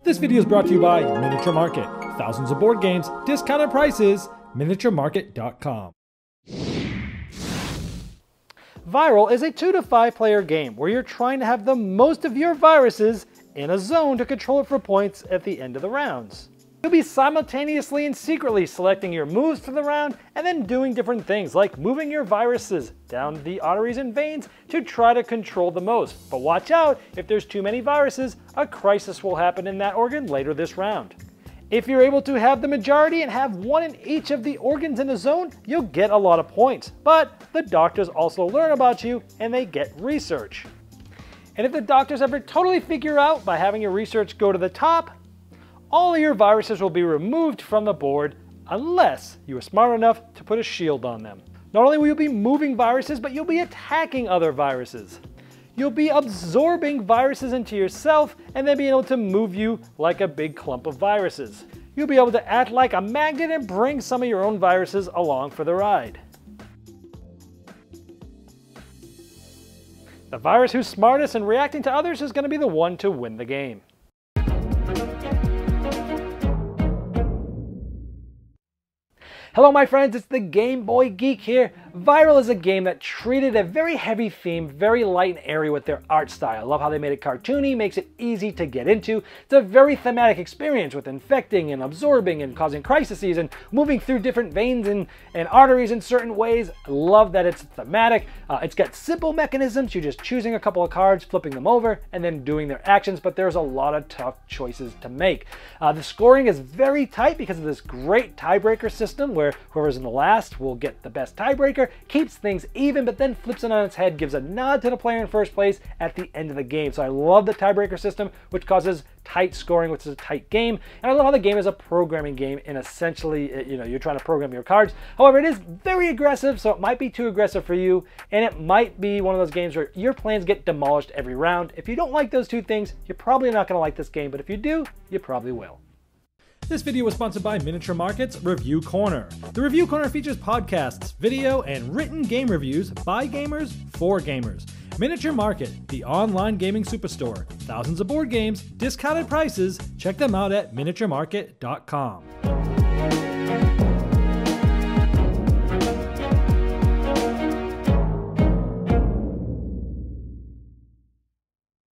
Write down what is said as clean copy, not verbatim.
This video is brought to you by Miniature Market. Thousands of board games, discounted prices, miniaturemarket.com. Viral is a 2 to 5 player game where you're trying to have the most of your viruses in a zone to control it for points at the end of the rounds. You'll be simultaneously and secretly selecting your moves for the round and then doing different things like moving your viruses down the arteries and veins to try to control the most. But watch out, if there's too many viruses, a crisis will happen in that organ later this round. If you're able to have the majority and have one in each of the organs in the zone, you'll get a lot of points. But the doctors also learn about you and they get research. And if the doctors ever totally figure out by having your research go to the top, all of your viruses will be removed from the board unless you are smart enough to put a shield on them. Not only will you be moving viruses, but you'll be attacking other viruses. You'll be absorbing viruses into yourself and then being able to move you like a big clump of viruses. You'll be able to act like a magnet and bring some of your own viruses along for the ride. The virus who's smartest and reacting to others is going to be the one to win the game. Hello my friends, it's the Game Boy Geek here. Viral is a game that treated a very heavy theme, very light and airy with their art style. I love how they made it cartoony, makes it easy to get into. It's a very thematic experience with infecting and absorbing and causing crises and moving through different veins and arteries in certain ways. I love that it's thematic. It's got simple mechanisms. You're just choosing a couple of cards, flipping them over, and then doing their actions, but there's a lot of tough choices to make. The scoring is very tight because of this great tiebreaker system where whoever's in the last will get the best tiebreaker, keeps things even, but then flips it on its head, gives a nod to the player in first place at the end of the game. So I love the tiebreaker system, which causes tight scoring, which is a tight game. And I love how the game is a programming game, and essentially, you're trying to program your cards. However, it is very aggressive, so it might be too aggressive for you, and it might be one of those games where your plans get demolished every round. If you don't like those two things, you're probably not going to like this game, but if you do, you probably will. This video was sponsored by Miniature Market's Review Corner. The Review Corner features podcasts, video, and written game reviews by gamers for gamers. Miniature Market, the online gaming superstore. Thousands of board games, discounted prices. Check them out at miniaturemarket.com.